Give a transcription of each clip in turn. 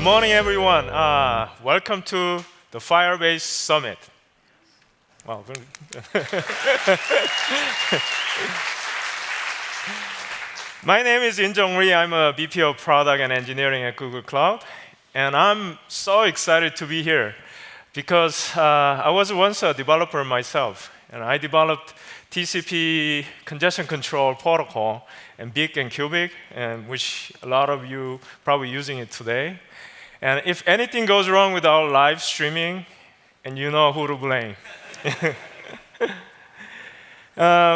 morning, everyone. Welcome to the Firebase Summit. Wow. My name is Injong Rhee. I'm a VP of Product and Engineering at Google Cloud. And I'm so excited to be here because I was once a developer myself. And I developed TCP congestion control protocol and BIG and Cubic, and which a lot of you probably using it today. And if anything goes wrong with our live streaming, and you know who to blame.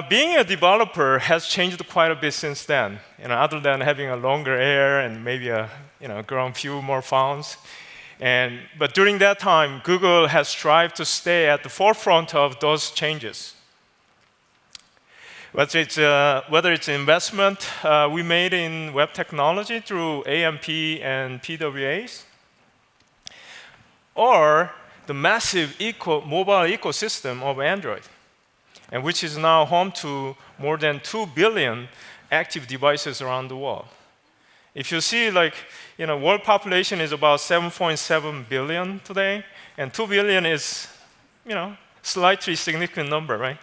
Being a developer has changed quite a bit since then. Other than having a longer hair and maybe grown few more pounds. But during that time, Google has strived to stay at the forefront of those changes. Whether it's investment we made in web technology through AMP and PWAs, or the massive mobile ecosystem of Android, and which is now home to more than 2 billion active devices around the world. If you see, world population is about 7.7 billion today, and 2 billion is, slightly significant number, right?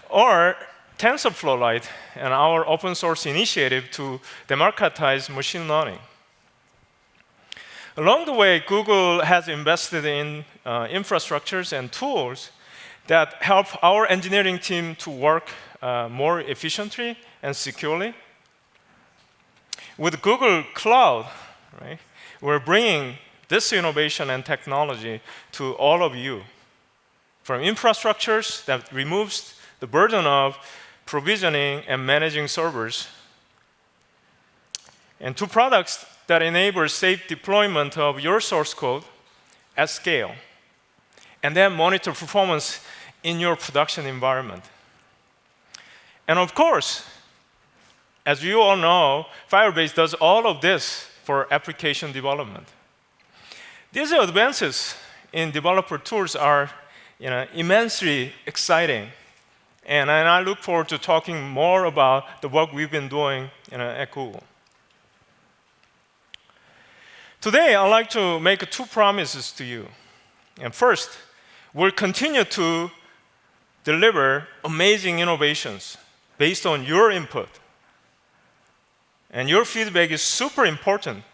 Or TensorFlow Lite and our open source initiative to democratize machine learning. Along the way, Google has invested in infrastructures and tools that help our engineering team to work more efficiently and securely. With Google Cloud, right, we're bringing this innovation and technology to all of you. From infrastructures that removes the burden of provisioning and managing servers, and to products that enable safe deployment of your source code at scale, and then monitor performance in your production environment. And of course, as you all know, Firebase does all of this for application development. These advances in developer tools are immensely exciting. And I look forward to talking more about the work we've been doing at Google. Today, I'd like to make 2 promises to you. And first, we'll continue to deliver amazing innovations based on your input. And your feedback is super important.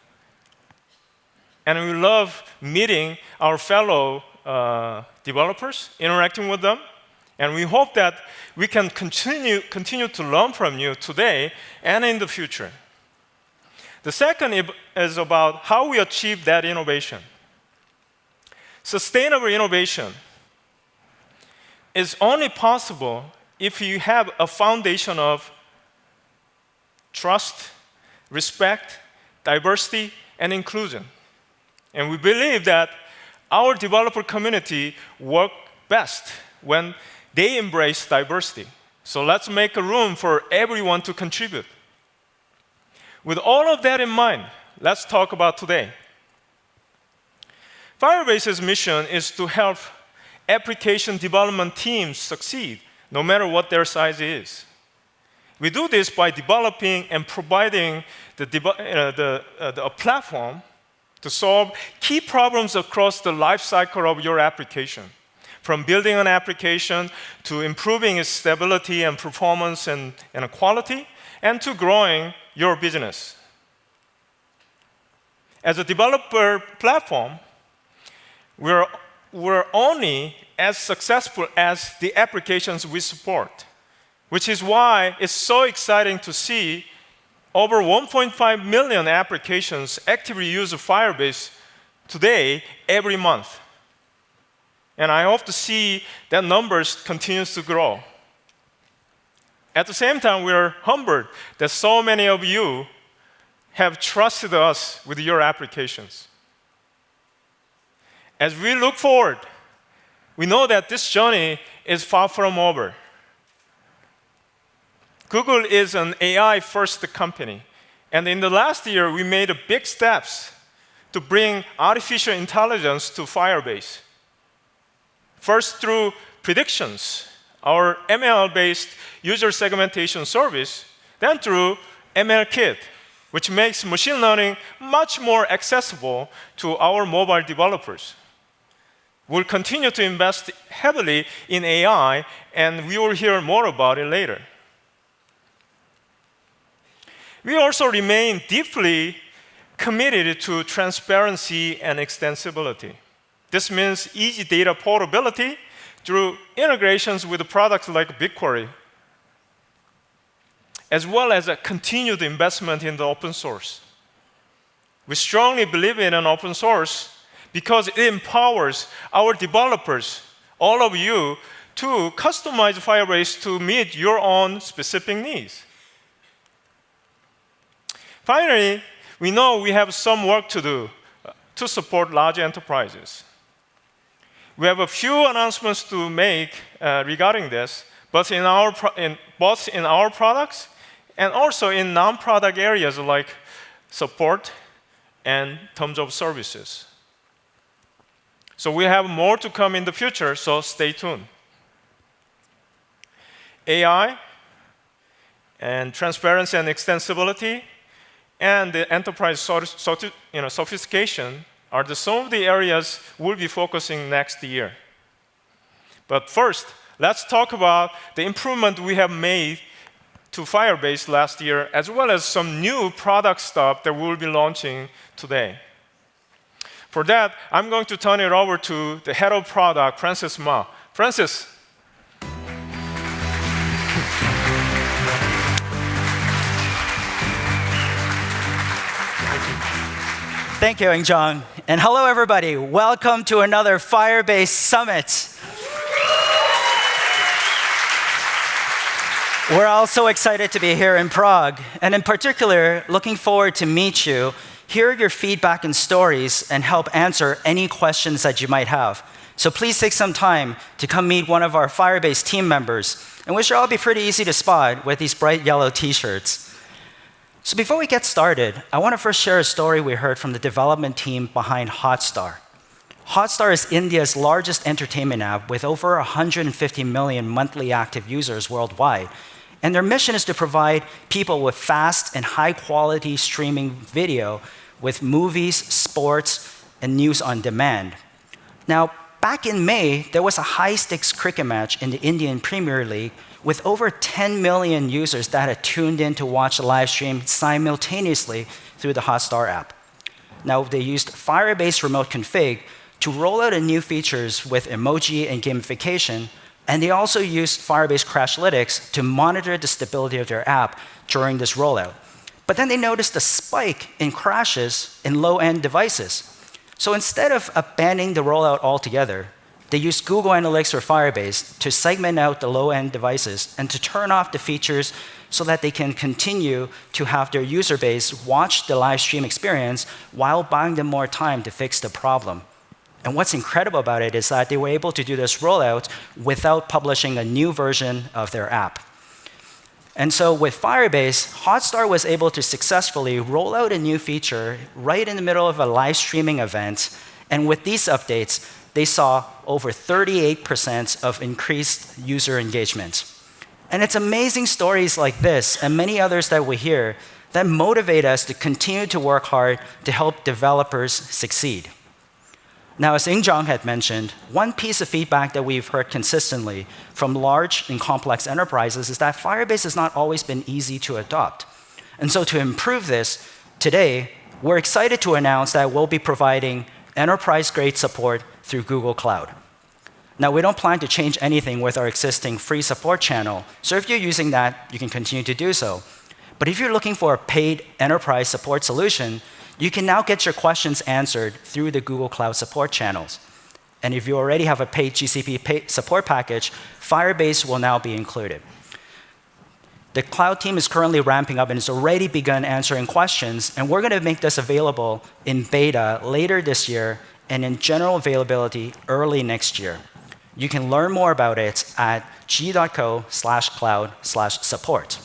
And we love meeting our fellow developers, interacting with them. And we hope that we can continue to learn from you today and in the future. The second is about how we achieve that innovation. Sustainable innovation is only possible if you have a foundation of trust, respect, diversity, and inclusion. And we believe that our developer community works best when they embrace diversity. So let's make a room for everyone to contribute. With all of that in mind, let's talk about today. Firebase's mission is to help application development teams succeed, no matter what their size is. We do this by developing and providing a platform to solve key problems across the life cycle of your application. From building an application to improving its stability and performance and quality, and to growing your business. As a developer platform, we're only as successful as the applications we support, which is why it's so exciting to see over 1.5 million applications actively use Firebase today every month. And I hope to see that numbers continues to grow. At the same time, we are humbled that so many of you have trusted us with your applications. As we look forward, we know that this journey is far from over. Google is an AI-first company. And in the last year, we made big steps to bring artificial intelligence to Firebase. First, through Predictions, our ML-based user segmentation service, then through ML Kit, which makes machine learning much more accessible to our mobile developers. We'll continue to invest heavily in AI, and we will hear more about it later. We also remain deeply committed to transparency and extensibility. This means easy data portability through integrations with products like BigQuery, as well as a continued investment in the open source. We strongly believe in an open source because it empowers our developers, all of you, to customize Firebase to meet your own specific needs. Finally, we know we have some work to do to support large enterprises. We have a few announcements to make regarding this, both in our products and also in non-product areas like support and terms of services. So we have more to come in the future, so stay tuned. AI and transparency and extensibility and the enterprise sophistication are some of the areas we'll be focusing next year. But first, let's talk about the improvement we have made to Firebase last year, as well as some new product stuff that we'll be launching today. For that, I'm going to turn it over to the head of product, Francis Ma. Francis. Thank you, Injong. And hello, everybody. Welcome to another Firebase Summit. We're all so excited to be here in Prague, and in particular, looking forward to meet you, hear your feedback and stories, and help answer any questions that you might have. So please take some time to come meet one of our Firebase team members, and we should all be pretty easy to spot with these bright yellow t-shirts. So before we get started, I want to first share a story we heard from the development team behind Hotstar. Hotstar is India's largest entertainment app with over 150 million monthly active users worldwide. And their mission is to provide people with fast and high-quality streaming video with movies, sports, and news on demand. Now, back in May, there was a high-stakes cricket match in the Indian Premier League with over 10 million users that had tuned in to watch the live stream simultaneously through the Hotstar app. Now, they used Firebase Remote Config to roll out new features with emoji and gamification, and they also used Firebase Crashlytics to monitor the stability of their app during this rollout. But then they noticed a spike in crashes in low-end devices. So instead of abandoning the rollout altogether, they used Google Analytics for Firebase to segment out the low-end devices and to turn off the features so that they can continue to have their user base watch the live stream experience while buying them more time to fix the problem. And what's incredible about it is that they were able to do this rollout without publishing a new version of their app. And so with Firebase, Hotstar was able to successfully roll out a new feature right in the middle of a live streaming event. And with these updates, they saw over 38% of increased user engagement. And it's amazing stories like this and many others that we hear that motivate us to continue to work hard to help developers succeed. Now, as Injong had mentioned, one piece of feedback that we've heard consistently from large and complex enterprises is that Firebase has not always been easy to adopt. And so to improve this, today, we're excited to announce that we'll be providing enterprise-grade support through Google Cloud. Now, we don't plan to change anything with our existing free support channel, so if you're using that, you can continue to do so. But if you're looking for a paid enterprise support solution, you can now get your questions answered through the Google Cloud support channels. And if you already have a paid GCP support package, Firebase will now be included. The cloud team is currently ramping up and has already begun answering questions, and we're going to make this available in beta later this year and in general availability early next year. You can learn more about it at g.co/cloud/support.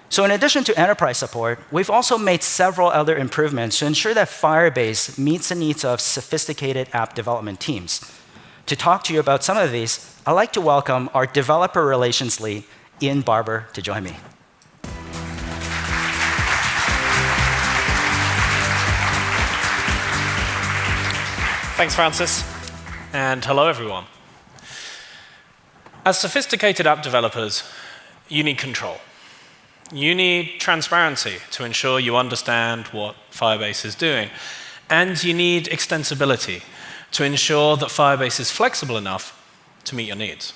So in addition to enterprise support, we've also made several other improvements to ensure that Firebase meets the needs of sophisticated app development teams. To talk to you about some of these, I'd like to welcome our developer relations lead, Barber, to join me. Thanks, Francis. And hello, everyone. As sophisticated app developers, you need control. You need transparency to ensure you understand what Firebase is doing. And you need extensibility to ensure that Firebase is flexible enough to meet your needs.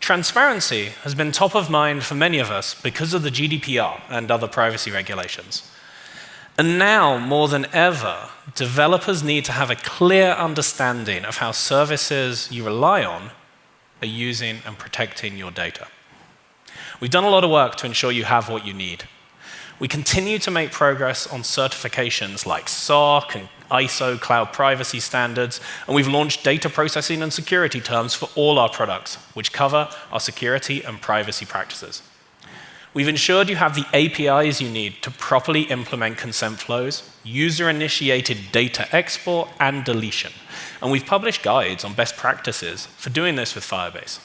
Transparency has been top of mind for many of us because of the GDPR and other privacy regulations. And now, more than ever, developers need to have a clear understanding of how services you rely on are using and protecting your data. We've done a lot of work to ensure you have what you need. We continue to make progress on certifications like SOC and ISO cloud privacy standards, and we've launched data processing and security terms for all our products, which cover our security and privacy practices. We've ensured you have the APIs you need to properly implement consent flows, user-initiated data export and deletion, and we've published guides on best practices for doing this with Firebase.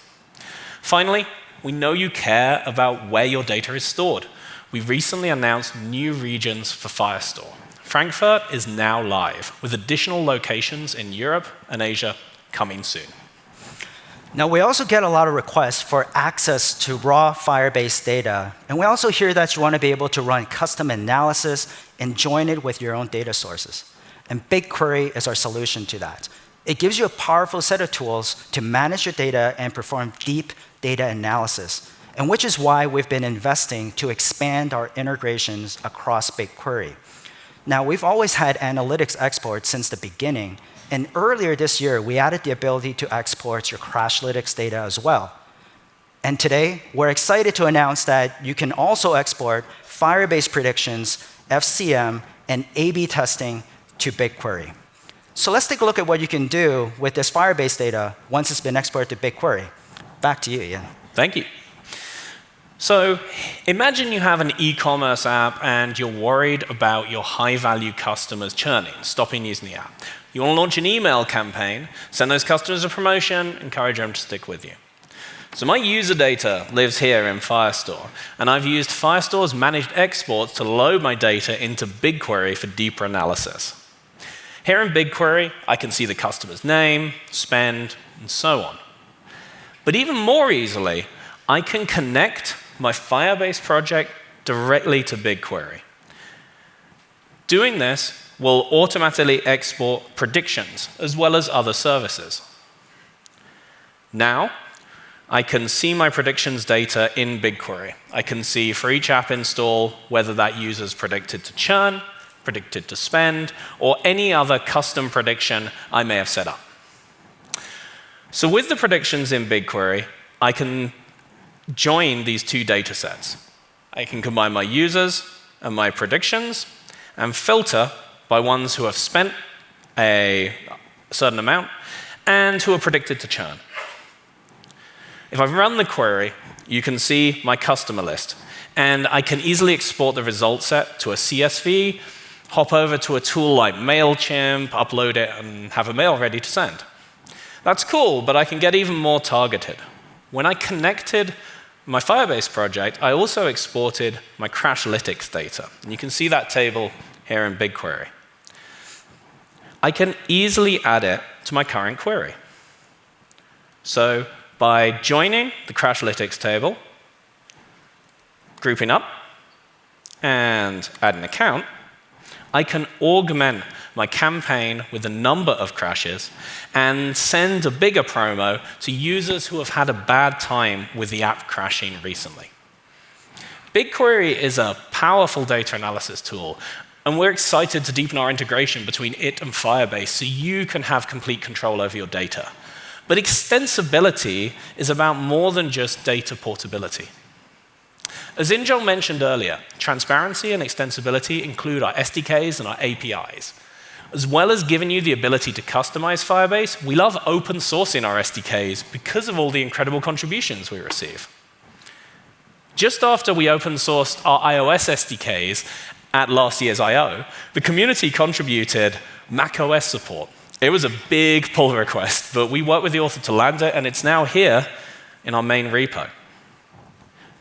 Finally, we know you care about where your data is stored. We recently announced new regions for Firestore. Frankfurt is now live, with additional locations in Europe and Asia coming soon. Now, we also get a lot of requests for access to raw Firebase data, and we also hear that you want to be able to run custom analysis and join it with your own data sources. And BigQuery is our solution to that. It gives you a powerful set of tools to manage your data and perform deep data analysis, and which is why we've been investing to expand our integrations across BigQuery. Now, we've always had analytics exports since the beginning, and earlier this year, we added the ability to export your Crashlytics data as well. And today, we're excited to announce that you can also export Firebase Predictions, FCM, and A/B testing to BigQuery. So let's take a look at what you can do with this Firebase data once it's been exported to BigQuery. Back to you, Ian. Thank you. So imagine you have an e-commerce app and you're worried about your high-value customers churning, stopping using the app. You want to launch an email campaign, send those customers a promotion, encourage them to stick with you. So my user data lives here in Firestore, and I've used Firestore's managed exports to load my data into BigQuery for deeper analysis. Here in BigQuery, I can see the customer's name, spend, and so on. But even more easily, I can connect my Firebase project directly to BigQuery. Doing this will automatically export predictions as well as other services. Now, I can see my predictions data in BigQuery. I can see for each app install whether that user is predicted to churn, predicted to spend, or any other custom prediction I may have set up. So with the predictions in BigQuery, I can join these two data sets. I can combine my users and my predictions and filter by ones who have spent a certain amount and who are predicted to churn. If I run the query, you can see my customer list, and I can easily export the result set to a CSV, hop over to a tool like MailChimp, upload it, and have a mail ready to send. That's cool, but I can get even more targeted. When I connected my Firebase project, I also exported my Crashlytics data. And you can see that table here in BigQuery. I can easily add it to my current query. So by joining the Crashlytics table, grouping up, and add an account, I can augment my campaign with a number of crashes and send a bigger promo to users who have had a bad time with the app crashing recently. BigQuery is a powerful data analysis tool, and we're excited to deepen our integration between it and Firebase so you can have complete control over your data. But extensibility is about more than just data portability. As Injong mentioned earlier, transparency and extensibility include our SDKs and our APIs. As well as giving you the ability to customize Firebase, we love open sourcing our SDKs because of all the incredible contributions we receive. Just after we open sourced our iOS SDKs at last year's I/O, the community contributed macOS support. It was a big pull request, but we worked with the author to land it, and it's now here in our main repo.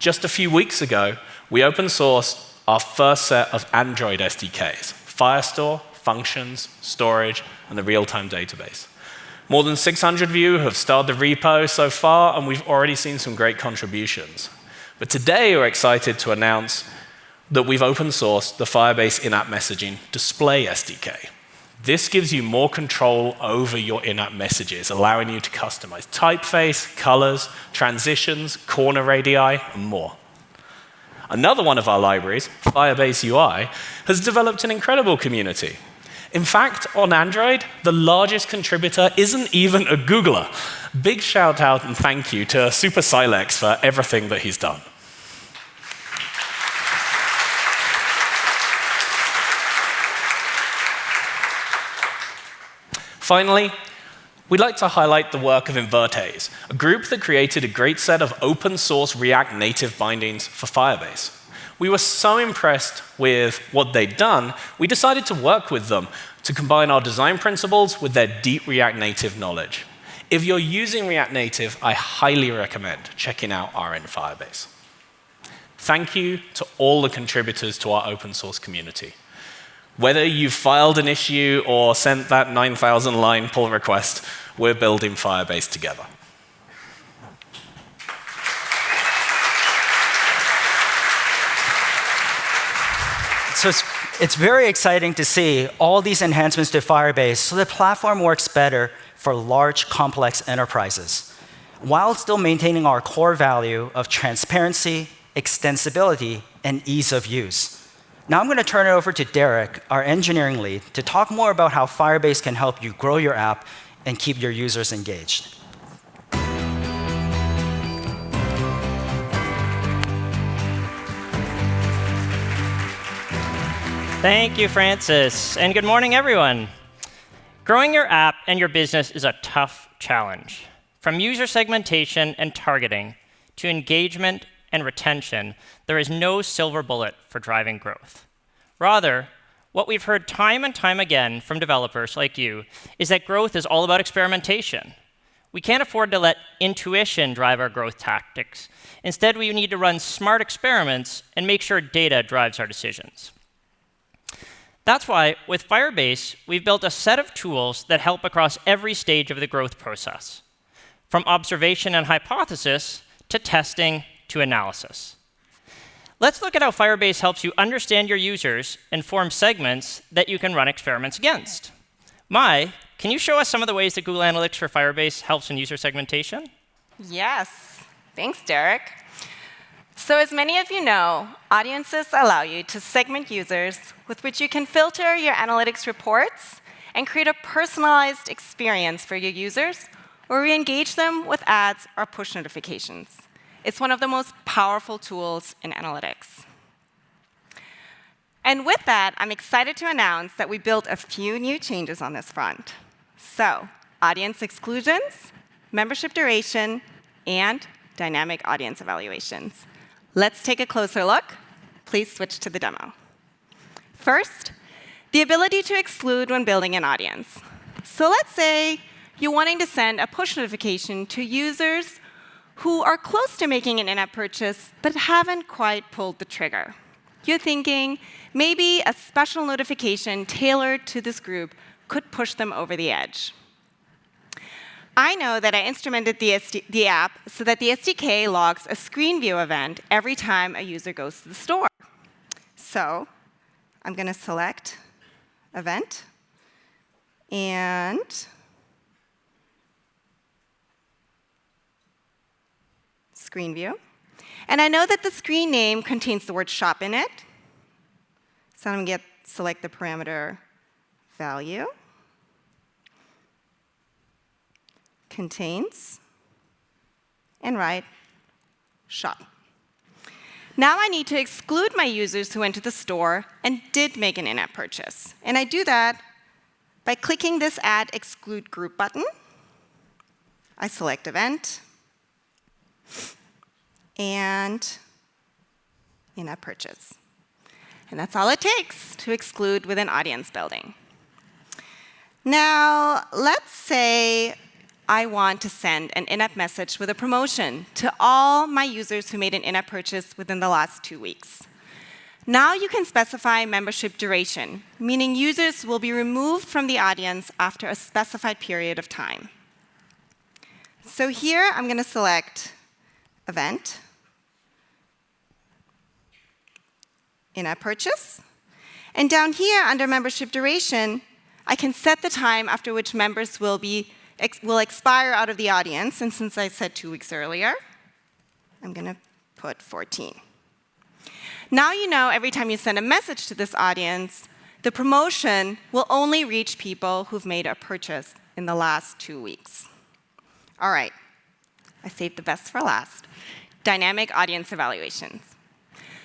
Just a few weeks ago, we open sourced our first set of Android SDKs, Firestore, functions, storage, and the real-time database. More than 600 of you have started the repo so far, and we've already seen some great contributions. But today, we're excited to announce that we've open-sourced the Firebase in-app messaging display SDK. This gives you more control over your in-app messages, allowing you to customize typeface, colors, transitions, corner radii, and more. Another one of our libraries, Firebase UI, has developed an incredible community. In fact, on Android, the largest contributor isn't even a Googler. Big shout out and thank you to Super Silex for everything that he's done. Finally, we'd like to highlight the work of Invertase, a group that created a great set of open-source React Native bindings for Firebase. We were so impressed with what they'd done, we decided to work with them to combine our design principles with their deep React Native knowledge. If you're using React Native, I highly recommend checking out RN Firebase. Thank you to all the contributors to our open-source community. Whether you've filed an issue or sent that 9,000-line pull request, we're building Firebase together. So it's very exciting to see all these enhancements to Firebase so the platform works better for large, complex enterprises, while still maintaining our core value of transparency, extensibility, and ease of use. Now I'm going to turn it over to Derek, our engineering lead, to talk more about how Firebase can help you grow your app and keep your users engaged. Thank you, Francis, and good morning, everyone. Growing your app and your business is a tough challenge. From user segmentation and targeting to engagement and retention, there is no silver bullet for driving growth. Rather, what we've heard time and time again from developers like you is that growth is all about experimentation. We can't afford to let intuition drive our growth tactics. Instead, we need to run smart experiments and make sure data drives our decisions. That's why, with Firebase, we've built a set of tools that help across every stage of the growth process, from observation and hypothesis to testing to analysis. Let's look at how Firebase helps you understand your users and form segments that you can run experiments against. Mai, can you show us some of the ways that Google Analytics for Firebase helps in user segmentation? Yes. Thanks, Derek. So as many of you know, audiences allow you to segment users with which you can filter your analytics reports and create a personalized experience for your users or re-engage them with ads or push notifications. It's one of the most powerful tools in analytics. And with that, I'm excited to announce that we built a few new changes on this front. So, audience exclusions, membership duration, and dynamic audience evaluations. Let's take a closer look. Please switch to the demo. First, the ability to exclude when building an audience. So let's say you're wanting to send a push notification to users who are close to making an in-app purchase but haven't quite pulled the trigger. You're thinking maybe a special notification tailored to this group could push them over the edge. I know that I instrumented the app so that the SDK logs a screen view event every time a user goes to the store. So I'm going to select event and screen view. And I know that the screen name contains the word shop in it. So I'm going to select the parameter value. Contains, and write shop. Now I need to exclude my users who went to the store and did make an in-app purchase. And I do that by clicking this Add Exclude Group button. I select Event and in-app purchase. And that's all it takes to exclude within audience building. Now, let's say I want to send an in-app message with a promotion to all my users who made an in-app purchase within the last 2 weeks. Now you can specify membership duration, meaning users will be removed from the audience after a specified period of time. So here, I'm going to select Event, In-app purchase. And down here, under membership duration, I can set the time after which members will expire out of the audience. And since I said 2 weeks earlier, I'm going to put 14. Now you know every time you send a message to this audience, the promotion will only reach people who've made a purchase in the last 2 weeks. All right, I saved the best for last. Dynamic audience evaluations.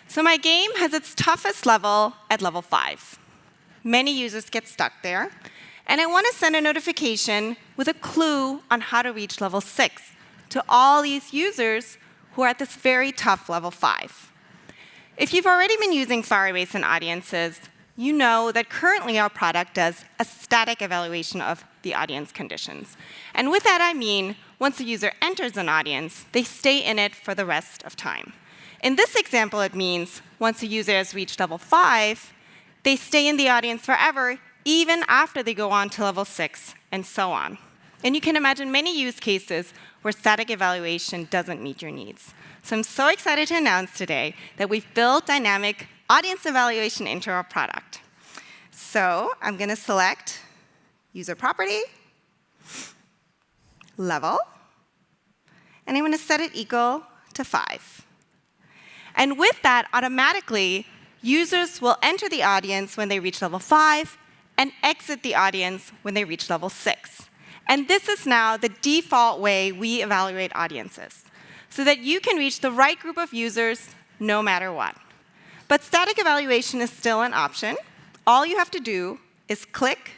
So my game has its toughest level at level 5. Many users get stuck there, and I want to send a notification with a clue on how to reach level 6 to all these users who are at this very tough level 5. If you've already been using Firebase and audiences, you know that currently our product does a static evaluation of the audience conditions. And with that, I mean, once a user enters an audience, they stay in it for the rest of time. In this example, it means once a user has reached level 5, they stay in the audience forever, even after they go on to level 6, and so on. And you can imagine many use cases where static evaluation doesn't meet your needs. So I'm so excited to announce today that we've built dynamic audience evaluation into our product. So I'm going to select user property, level, and I'm going to set it equal to 5. And with that, automatically, users will enter the audience when they reach level 5 and exit the audience when they reach level 6. And this is now the default way we evaluate audiences, so that you can reach the right group of users no matter what. But static evaluation is still an option. All you have to do is click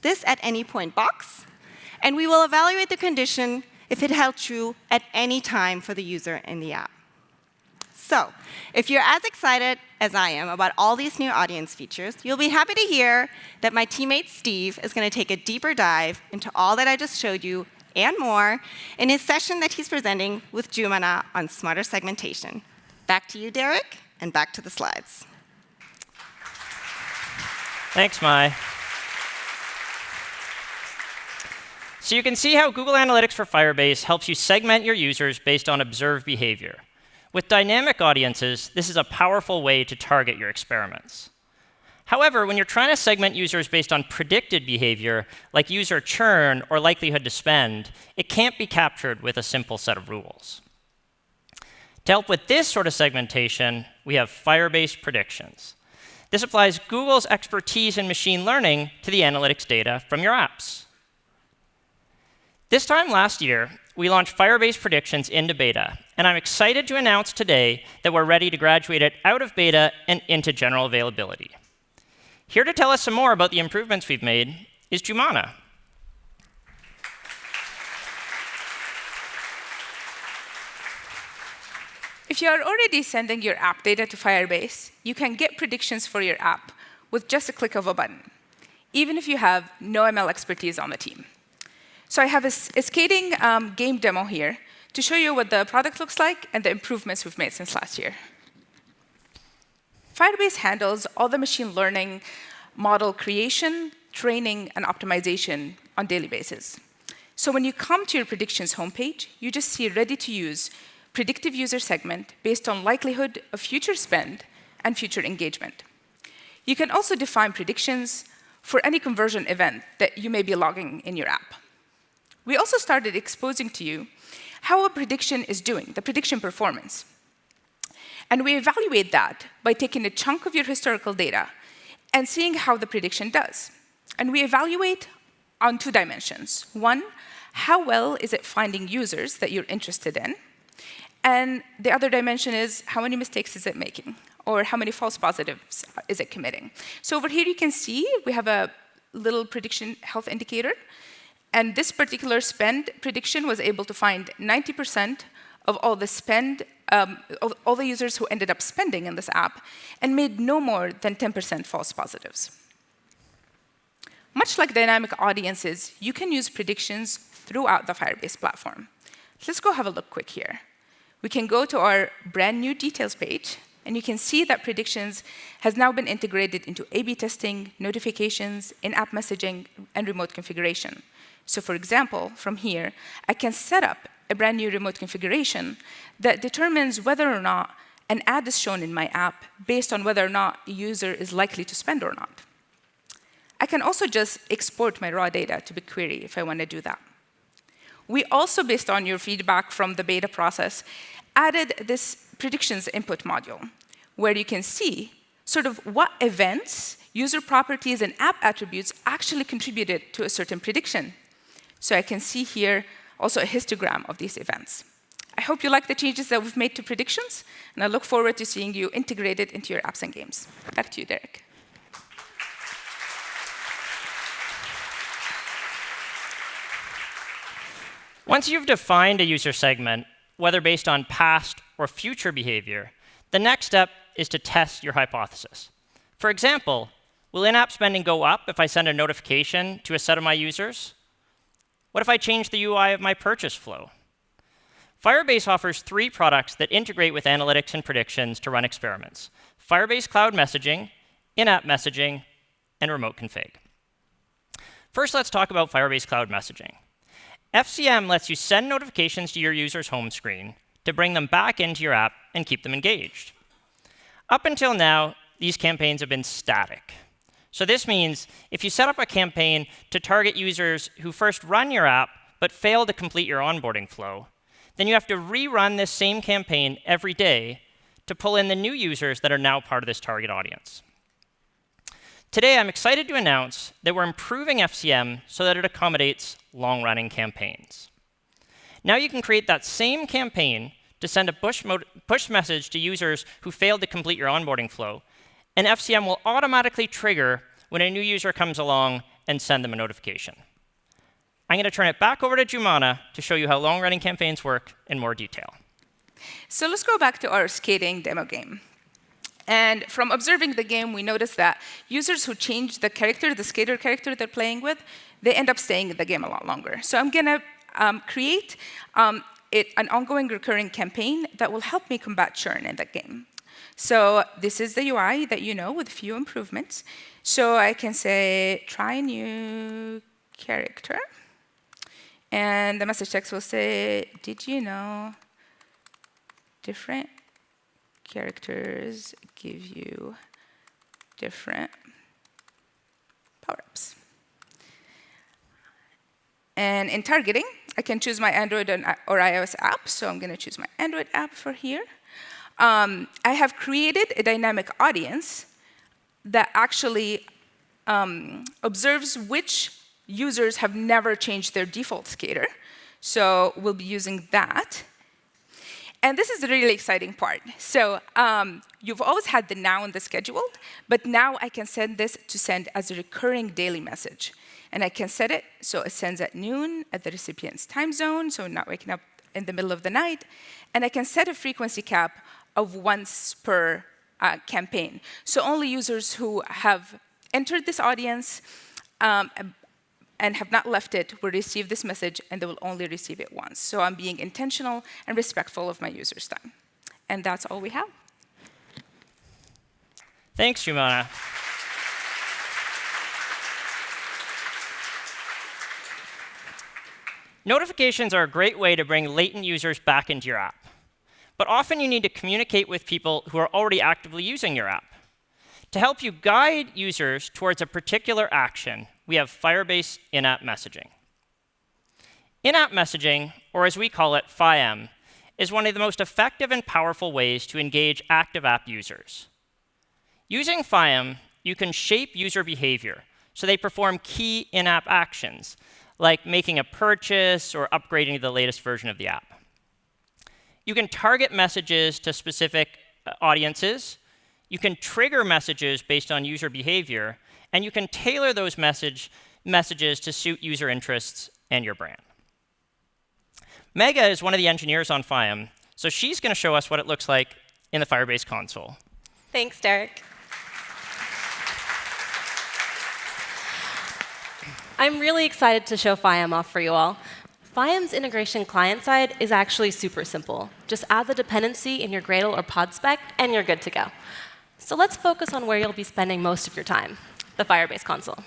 this at any point box, and we will evaluate the condition if it held true at any time for the user in the app. So if you're as excited as I am about all these new audience features, you'll be happy to hear that my teammate Steve is going to take a deeper dive into all that I just showed you and more in his session that he's presenting with Jumana on smarter segmentation. Back to you, Derek, and back to the slides. Thanks, Mai. So you can see how Google Analytics for Firebase helps you segment your users based on observed behavior. With dynamic audiences, this is a powerful way to target your experiments. However, when you're trying to segment users based on predicted behavior, like user churn or likelihood to spend, it can't be captured with a simple set of rules. To help with this sort of segmentation, we have Firebase Predictions. This applies Google's expertise in machine learning to the analytics data from your apps. This time last year, we launched Firebase Predictions into beta, and I'm excited to announce today that we're ready to graduate it out of beta and into general availability. Here to tell us some more about the improvements we've made is Jumana. If you are already sending your app data to Firebase, you can get predictions for your app with just a click of a button, even if you have no ML expertise on the team. So I have a skating game demo here to show you what the product looks like and the improvements we've made since last year. Firebase handles all the machine learning model creation, training, and optimization on a daily basis. So when you come to your predictions homepage, you just see a ready-to-use predictive user segment based on likelihood of future spend and future engagement. You can also define predictions for any conversion event that you may be logging in your app. We also started exposing to you how a prediction is doing, the prediction performance. And we evaluate that by taking a chunk of your historical data and seeing how the prediction does. And we evaluate on 2 dimensions. One, how well is it finding users that you're interested in? And the other dimension is how many mistakes is it making, or how many false positives is it committing. So over here you can see we have a little prediction health indicator. And this particular spend prediction was able to find 90% of all the spend, of all the users who ended up spending in this app, and made no more than 10% false positives. Much like dynamic audiences, you can use predictions throughout the Firebase platform. Let's go have a look quick here. We can go to our brand new details page And you can see that predictions has now been integrated into A/B testing, notifications, in-app messaging, and remote configuration. So for example, from here, I can set up a brand new remote configuration that determines whether or not an ad is shown in my app based on whether or not a user is likely to spend or not. I can also just export my raw data to BigQuery if I want to do that. We also, based on your feedback from the beta process, added this predictions input module, where you can see sort of what events, user properties, and app attributes actually contributed to a certain prediction. So I can see here also a histogram of these events. I hope you like the changes that we've made to predictions, and I look forward to seeing you integrate it into your apps and games. Back to you, Derek. Once you've defined a user segment, whether based on past or future behavior, the next step is to test your hypothesis. For example, will in-app spending go up if I send a notification to a set of my users? What if I change the UI of my purchase flow? Firebase offers 3 products that integrate with analytics and predictions to run experiments: Firebase Cloud Messaging, in-app messaging, and remote config. First, let's talk about Firebase Cloud Messaging. FCM lets you send notifications to your user's home screen to bring them back into your app and keep them engaged. Up until now, these campaigns have been static. So this means if you set up a campaign to target users who first run your app but fail to complete your onboarding flow, then you have to rerun this same campaign every day to pull in the new users that are now part of this target audience. Today, I'm excited to announce that we're improving FCM so that it accommodates long-running campaigns. Now you can create that same campaign to send a push message to users who failed to complete your onboarding flow, and FCM will automatically trigger when a new user comes along and send them a notification. I'm going to turn it back over to Jumana to show you how long-running campaigns work in more detail. So let's go back to our skating demo game. And from observing the game, we noticed that users who change the character, the skater character they're playing with, they end up staying in the game a lot longer. So I'm going to create an ongoing recurring campaign that will help me combat churn in the game. So this is the UI that you know with a few improvements. So I can say, try new character. And the message text will say, did you know different characters give you different power-ups? And in targeting, I can choose my Android or iOS app. So I'm going to choose my Android app for here. I have created a dynamic audience that actually observes which users have never changed their default skater. So we'll be using that. And this is the really exciting part. So you've always had the now and the scheduled, but now I can send this to send as a recurring daily message. And I can set it so it sends at noon at the recipient's time zone, so not waking up in the middle of the night. And I can set a frequency cap of once per campaign. So only users who have entered this audience and have not left it will receive this message, and they will only receive it once. So I'm being intentional and respectful of my users' time. And that's all we have. Thanks, Jumana. Notifications are a great way to bring latent users back into your app. But often you need to communicate with people who are already actively using your app. To help you guide users towards a particular action, we have Firebase in-app messaging. In-app messaging, or as we call it, FIM, is one of the most effective and powerful ways to engage active app users. Using FIM, you can shape user behavior so they perform key in-app actions, like making a purchase or upgrading to the latest version of the app. You can target messages to specific audiences. You can trigger messages based on user behavior, and you can tailor those messages to suit user interests and your brand. Megha is one of the engineers on FIM, so she's going to show us what it looks like in the Firebase console. Thanks, Derek. I'm really excited to show FIM off for you all. FIAM's integration client-side is actually super simple. Just add the dependency in your Gradle or pod spec, and you're good to go. So let's focus on where you'll be spending most of your time, the Firebase console.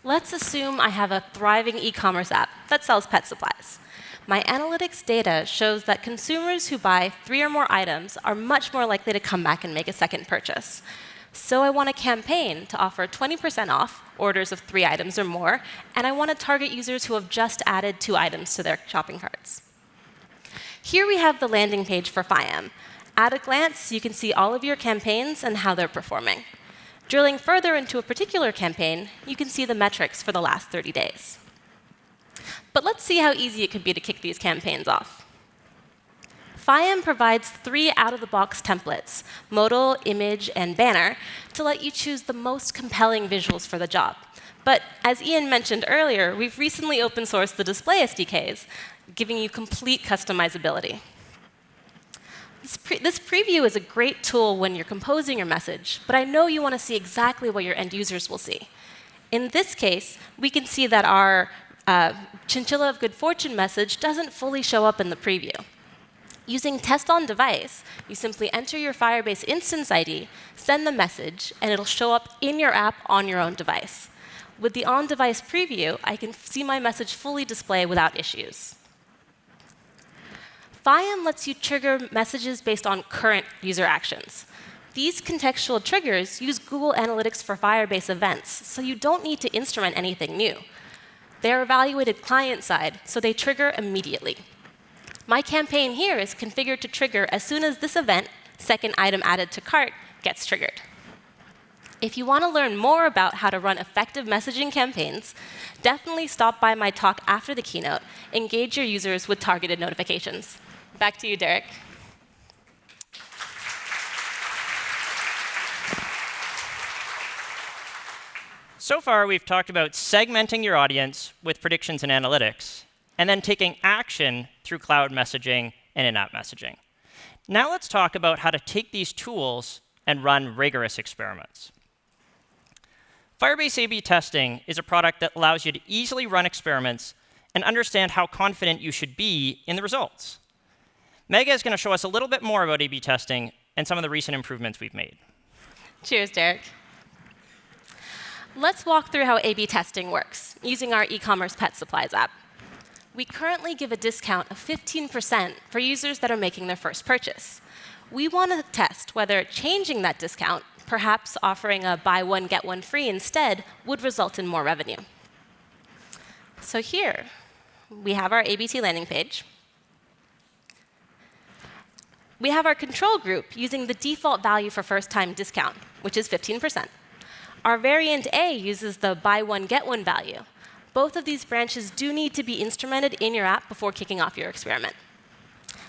Let's assume I have a thriving e-commerce app that sells pet supplies. My analytics data shows that consumers who buy 3 or more items are much more likely to come back and make a second purchase. So I want a campaign to offer 20% off orders of 3 items or more, and I want to target users who have just added 2 items to their shopping carts. Here we have the landing page for FIAM. At a glance, you can see all of your campaigns and how they're performing. Drilling further into a particular campaign, you can see the metrics for the last 30 days. But let's see how easy it could be to kick these campaigns off. FIAM provides 3 out-of-the-box templates, modal, image, and banner, to let you choose the most compelling visuals for the job. But as Ian mentioned earlier, we've recently open-sourced the display SDKs, giving you complete customizability. This preview is a great tool when you're composing your message, but I know you want to see exactly what your end users will see. In this case, we can see that our Chinchilla of Good Fortune message doesn't fully show up in the preview. Using Test on Device, you simply enter your Firebase instance ID, send the message, and it'll show up in your app on your own device. With the on-device preview, I can see my message fully display without issues. FIAM lets you trigger messages based on current user actions. These contextual triggers use Google Analytics for Firebase events, so you don't need to instrument anything new. They're evaluated client-side, so they trigger immediately. My campaign here is configured to trigger as soon as this event, second item added to cart, gets triggered. If you want to learn more about how to run effective messaging campaigns, definitely stop by my talk after the keynote. Engage your users with targeted notifications. Back to you, Derek. So far, we've talked about segmenting your audience with predictions and analytics, and then taking action through cloud messaging and in-app messaging. Now let's talk about how to take these tools and run rigorous experiments. Firebase A/B testing is a product that allows you to easily run experiments and understand how confident you should be in the results. Megha is going to show us a little bit more about A/B testing and some of the recent improvements we've made. Cheers, Derek. Let's walk through how A/B testing works using our e-commerce pet supplies app. We currently give a discount of 15% for users that are making their first purchase. We want to test whether changing that discount, perhaps offering a buy one, get one free instead, would result in more revenue. So here, we have our ABT landing page. We have our control group using the default value for first-time discount, which is 15%. Our variant A uses the buy one, get one value. Both of these branches do need to be instrumented in your app before kicking off your experiment.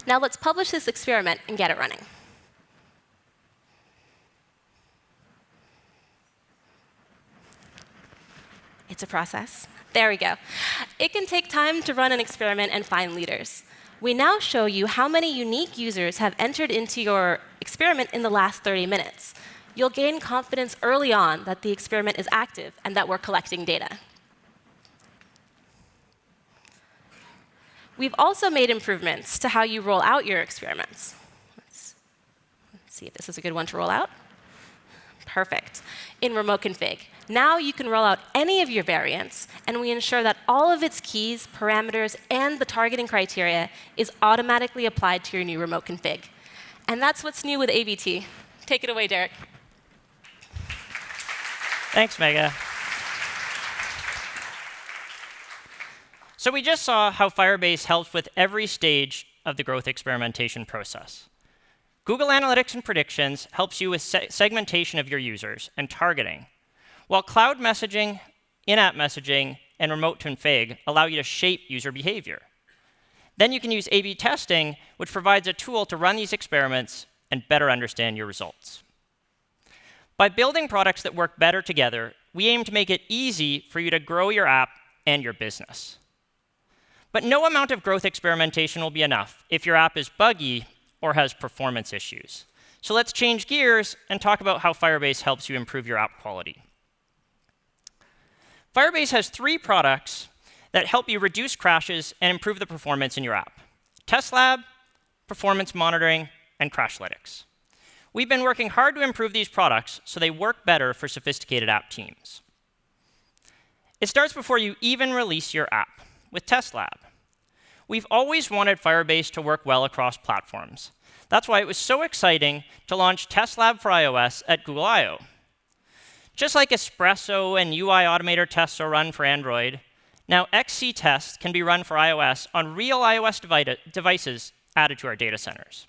Now let's publish this experiment and get it running. It's a process. There we go. It can take time to run an experiment and find leaders. We now show you how many unique users have entered into your experiment in the last 30 minutes. You'll gain confidence early on that the experiment is active and that we're collecting data. We've also made improvements to how you roll out your experiments. Let's see if this is a good one to roll out. Perfect. In remote config. Now you can roll out any of your variants, and we ensure that all of its keys, parameters, and the targeting criteria is automatically applied to your new remote config. And that's what's new with ABT. Take it away, Derek. Thanks, Megha. So we just saw how Firebase helps with every stage of the growth experimentation process. Google Analytics and Predictions helps you with segmentation of your users and targeting, while cloud messaging, in-app messaging, and remote config allow you to shape user behavior. Then you can use A/B testing, which provides a tool to run these experiments and better understand your results. By building products that work better together, we aim to make it easy for you to grow your app and your business. But no amount of growth experimentation will be enough if your app is buggy or has performance issues. So let's change gears and talk about how Firebase helps you improve your app quality. Firebase has 3 products that help you reduce crashes and improve the performance in your app: Test Lab, Performance Monitoring, and Crashlytics. We've been working hard to improve these products so they work better for sophisticated app teams. It starts before you even release your app with Test Lab. We've always wanted Firebase to work well across platforms. That's why it was so exciting to launch Test Lab for iOS at Google I/O. Just like Espresso and UI Automator tests are run for Android, now XC tests can be run for iOS on real iOS devices added to our data centers.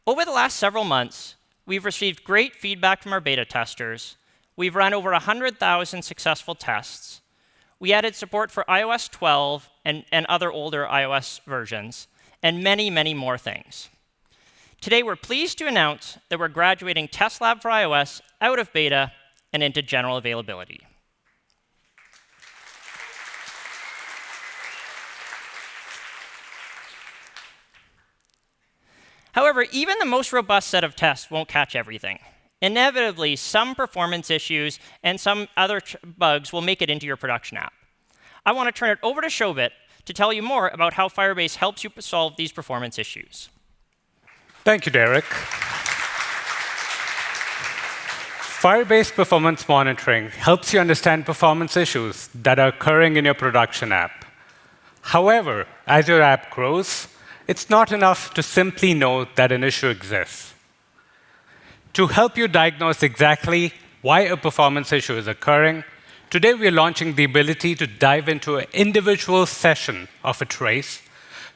Over the last several months, we've received great feedback from our beta testers. We've run over 100,000 successful tests. We added support for iOS 12 and other older iOS versions, and many, many more things. Today, we're pleased to announce that we're graduating Test Lab for iOS out of beta and into general availability. However, even the most robust set of tests won't catch everything. Inevitably, some performance issues and some other bugs will make it into your production app. I want to turn it over to Shobhit to tell you more about how Firebase helps you solve these performance issues. Thank you, Derek. Firebase Performance Monitoring helps you understand performance issues that are occurring in your production app. However, as your app grows, it's not enough to simply know that an issue exists. To help you diagnose exactly why a performance issue is occurring, today we are launching the ability to dive into an individual session of a trace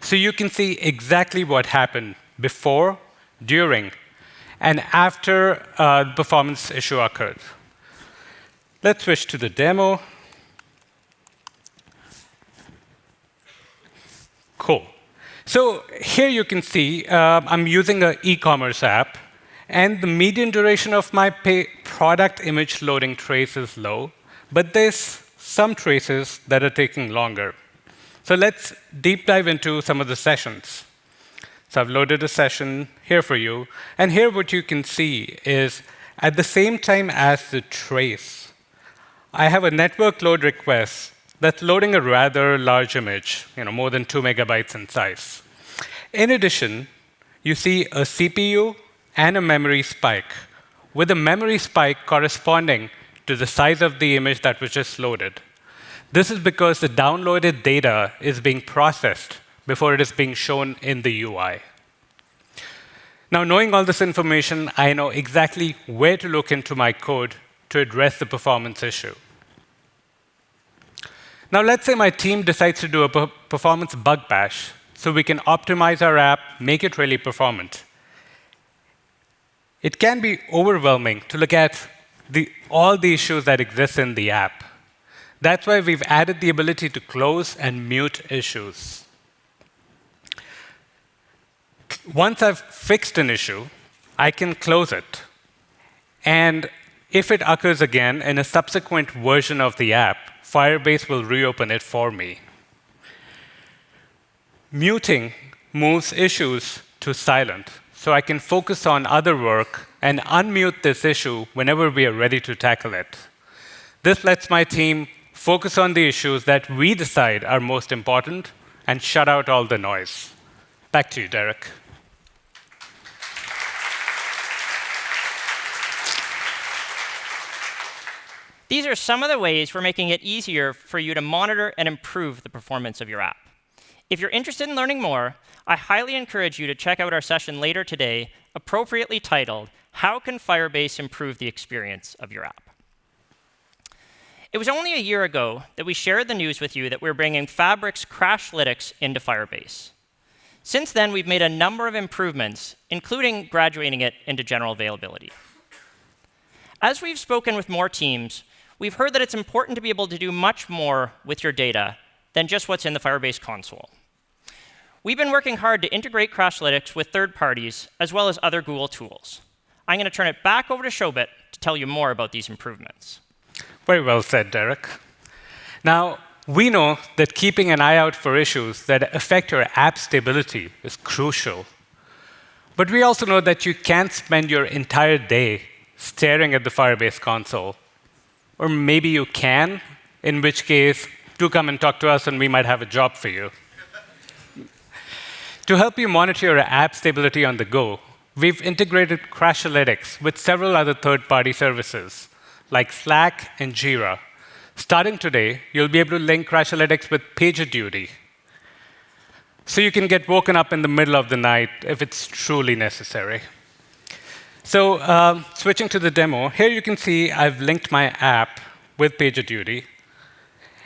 so you can see exactly what happened before, during, and after the performance issue occurred. Let's switch to the demo. Cool. So here you can see I'm using an e-commerce app, and the median duration of my product image loading trace is low, but there's some traces that are taking longer. So let's deep dive into some of the sessions. So I've loaded a session here for you, and here what you can see is at the same time as the trace, I have a network load request that's loading a rather large image, more than 2 megabytes in size. In addition, you see a CPU and a memory spike, with a memory spike corresponding to the size of the image that was just loaded. This is because the downloaded data is being processed before it is being shown in the UI. Now, knowing all this information, I know exactly where to look into my code to address the performance issue. Now, let's say my team decides to do a performance bug bash so we can optimize our app, make it really performant. It can be overwhelming to look at all the issues that exist in the app. That's why we've added the ability to close and mute issues. Once I've fixed an issue, I can close it. And if it occurs again in a subsequent version of the app, Firebase will reopen it for me. Muting moves issues to silent, so I can focus on other work and unmute this issue whenever we are ready to tackle it. This lets my team focus on the issues that we decide are most important and shut out all the noise. Back to you, Derek. These are some of the ways we're making it easier for you to monitor and improve the performance of your app. If you're interested in learning more, I highly encourage you to check out our session later today, appropriately titled, "How Can Firebase Improve the Experience of Your App?" It was only a year ago that we shared the news with you that we're bringing Fabric's Crashlytics into Firebase. Since then, we've made a number of improvements, including graduating it into general availability. As we've spoken with more teams, we've heard that it's important to be able to do much more with your data than just what's in the Firebase console. We've been working hard to integrate Crashlytics with third parties, as well as other Google tools. I'm going to turn it back over to Shobhit to tell you more about these improvements. Very well said, Derek. Now, we know that keeping an eye out for issues that affect your app stability is crucial. But we also know that you can't spend your entire day staring at the Firebase console. Or maybe you can, in which case do come and talk to us, and we might have a job for you. To help you monitor your app stability on the go, we've integrated Crashlytics with several other third-party services, like Slack and Jira. Starting today, you'll be able to link Crashlytics with PagerDuty, so you can get woken up in the middle of the night if it's truly necessary. So switching to the demo, here you can see I've linked my app with PagerDuty.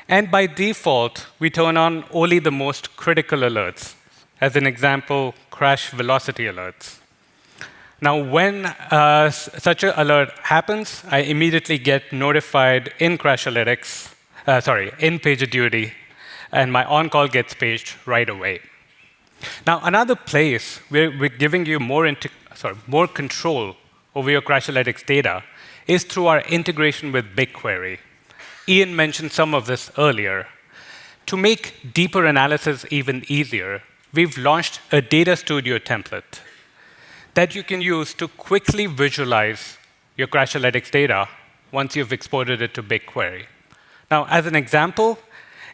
And by default, we turn on only the most critical alerts. As an example, crash velocity alerts. Now, when such an alert happens, I immediately get notified in Crashlytics, in PagerDuty, and my on-call gets paged right away. Now, another place where we're giving you more control over your Crashlytics data is through our integration with BigQuery. Ian mentioned some of this earlier. To make deeper analysis even easier, we've launched a Data Studio template that you can use to quickly visualize your Crashlytics data once you've exported it to BigQuery. Now, as an example,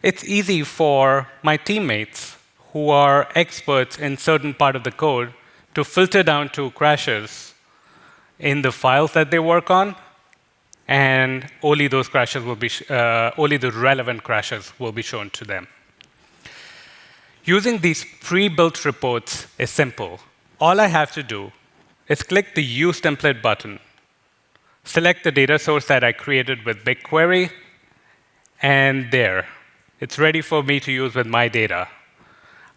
it's easy for my teammates who are experts in certain part of the code to filter down to crashes in the files that they work on, and only those crashes will be only the relevant crashes will be shown to them. Using these pre-built reports is simple. All I have to do is click the Use Template button, select the data source that I created with BigQuery, and there, it's ready for me to use with my data.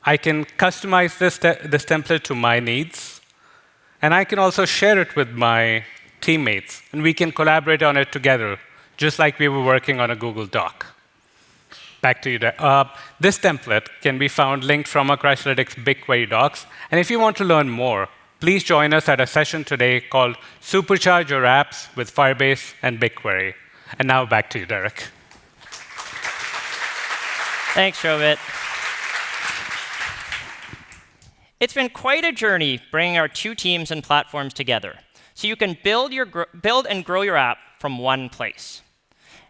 I can customize this template to my needs, and I can also share it with my teammates, and we can collaborate on it together, just like we were working on a Google Doc. Back to you. This template can be found linked from our Crashlytics BigQuery docs, and if you want to learn more, please join us at a session today called Supercharge Your Apps with Firebase and BigQuery. And now back to you, Derek. Thanks, Shobhit. It's been quite a journey bringing our two teams and platforms together, so you can build and grow your app from one place.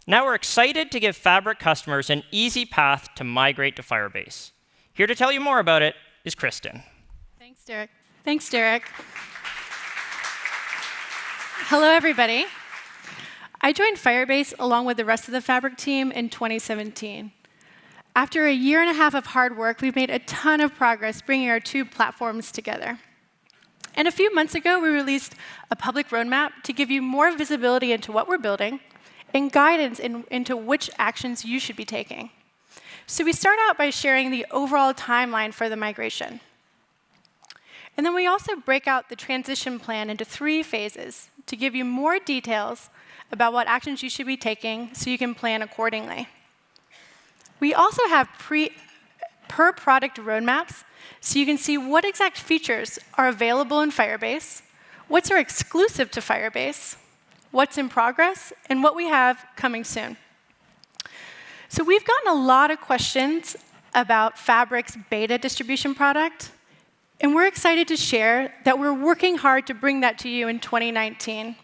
Now we're excited to give Fabric customers an easy path to migrate to Firebase. Here to tell you more about it is Kristen. Thanks, Derek. Thanks, Derek. Hello, everybody. I joined Firebase along with the rest of the Fabric team in 2017. After a year and a half of hard work, we've made a ton of progress bringing our two platforms together. And a few months ago, we released a public roadmap to give you more visibility into what we're building and guidance into which actions you should be taking. So we start out by sharing the overall timeline for the migration. And then we also break out the transition plan into 3 phases to give you more details about what actions you should be taking so you can plan accordingly. We also have per product roadmaps so you can see what exact features are available in Firebase, what's exclusive to Firebase, what's in progress, and what we have coming soon. So we've gotten a lot of questions about Fabric's beta distribution product, and we're excited to share that we're working hard to bring that to you in 2019.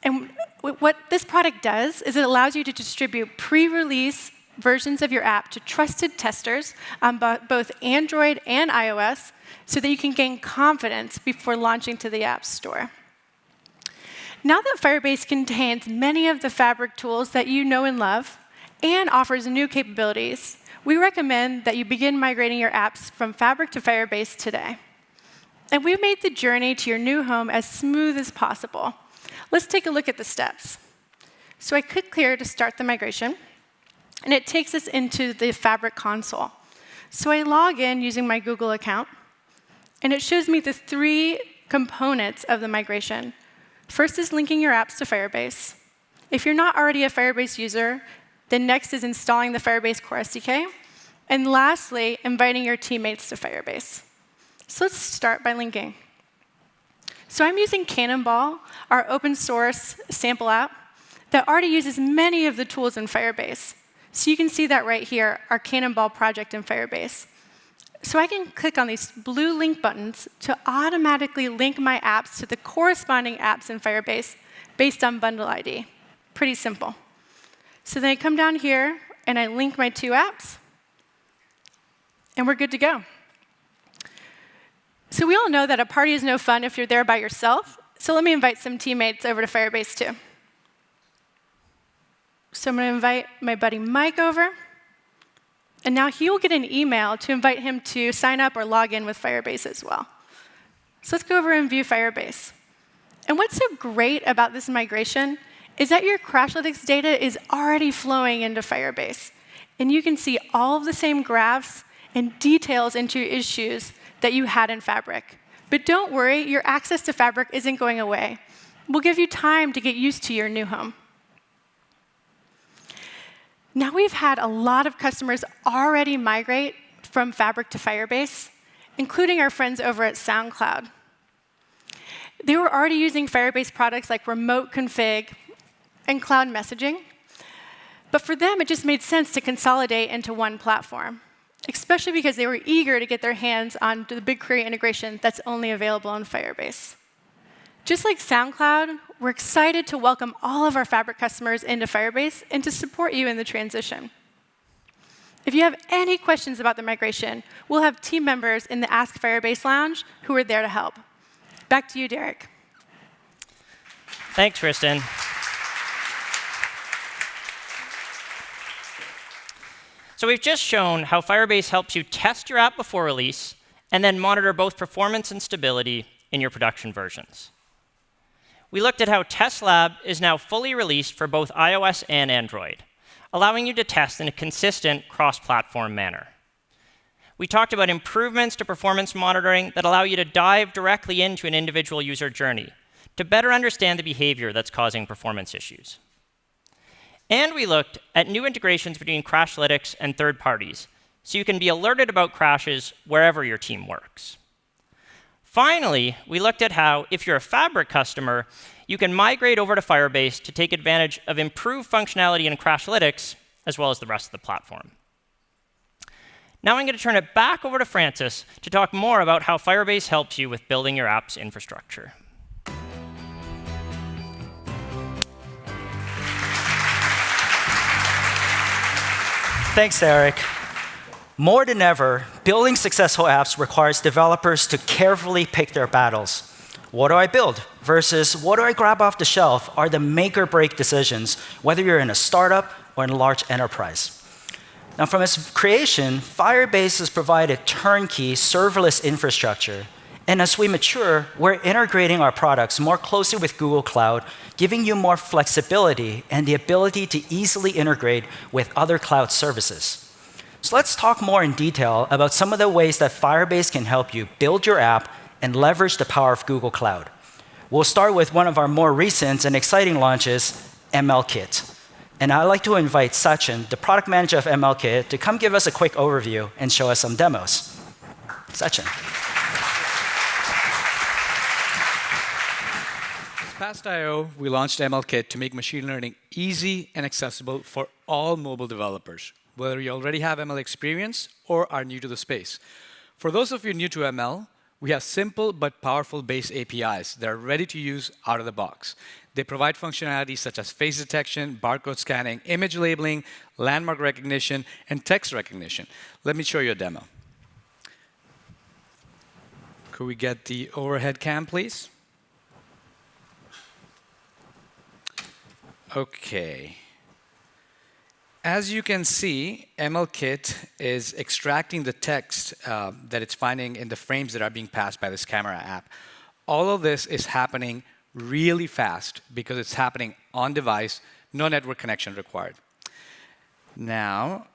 And what this product does is it allows you to distribute pre-release versions of your app to trusted testers on both Android and iOS so that you can gain confidence before launching to the App Store. Now that Firebase contains many of the Fabric tools that you know and love and offers new capabilities, we recommend that you begin migrating your apps from Fabric to Firebase today. And we've made the journey to your new home as smooth as possible. Let's take a look at the steps. So I click here to start the migration, and it takes us into the Fabric console. So I log in using my Google account, and it shows me the 3 components of the migration. First is linking your apps to Firebase. If you're not already a Firebase user, then next is installing the Firebase Core SDK. And lastly, inviting your teammates to Firebase. So let's start by linking. So I'm using Cannonball, our open source sample app that already uses many of the tools in Firebase. So you can see that right here, our Cannonball project in Firebase. So I can click on these blue link buttons to automatically link my apps to the corresponding apps in Firebase based on bundle ID. Pretty simple. So then I come down here, and I link my two apps, and we're good to go. So we all know that a party is no fun if you're there by yourself. So let me invite some teammates over to Firebase too. So I'm going to invite my buddy Mike over. And now he will get an email to invite him to sign up or log in with Firebase as well. So let's go over and view Firebase. And what's so great about this migration is that your Crashlytics data is already flowing into Firebase. And you can see all of the same graphs and details into your issues that you had in Fabric. But don't worry, your access to Fabric isn't going away. We'll give you time to get used to your new home. Now we've had a lot of customers already migrate from Fabric to Firebase, including our friends over at SoundCloud. They were already using Firebase products like Remote Config and Cloud Messaging. But for them, it just made sense to consolidate into one platform, especially because they were eager to get their hands on the BigQuery integration that's only available in Firebase. Just like SoundCloud, we're excited to welcome all of our Fabric customers into Firebase and to support you in the transition. If you have any questions about the migration, we'll have team members in the Ask Firebase Lounge who are there to help. Back to you, Derek. Thanks, Kristen. So we've just shown how Firebase helps you test your app before release and then monitor both performance and stability in your production versions. We looked at how Test Lab is now fully released for both iOS and Android, allowing you to test in a consistent cross-platform manner. We talked about improvements to performance monitoring that allow you to dive directly into an individual user journey to better understand the behavior that's causing performance issues. And we looked at new integrations between Crashlytics and third parties, so you can be alerted about crashes wherever your team works. Finally, we looked at how, if you're a Fabric customer, you can migrate over to Firebase to take advantage of improved functionality in Crashlytics, as well as the rest of the platform. Now I'm going to turn it back over to Francis to talk more about how Firebase helps you with building your app's infrastructure. Thanks, Eric. More than ever, building successful apps requires developers to carefully pick their battles. What do I build versus what do I grab off the shelf are the make or break decisions, whether you're in a startup or in a large enterprise. Now, from its creation, Firebase has provided turnkey serverless infrastructure. And as we mature, we're integrating our products more closely with Google Cloud, giving you more flexibility and the ability to easily integrate with other cloud services. So let's talk more in detail about some of the ways that Firebase can help you build your app and leverage the power of Google Cloud. We'll start with one of our more recent and exciting launches, MLKit. And I'd like to invite Sachin, the product manager of MLKit, to come give us a quick overview and show us some demos. Sachin. This past I/O, we launched MLKit to make machine learning easy and accessible for all mobile developers, whether you already have ML experience or are new to the space. For those of you new to ML, we have simple but powerful base APIs that are ready to use out of the box. They provide functionalities such as face detection, barcode scanning, image labeling, landmark recognition, and text recognition. Let me show you a demo. Could we get the overhead cam, please? OK. As you can see, MLKit is extracting the text that it's finding in the frames that are being passed by this camera app. All of this is happening really fast because it's happening on device, no network connection required. Now,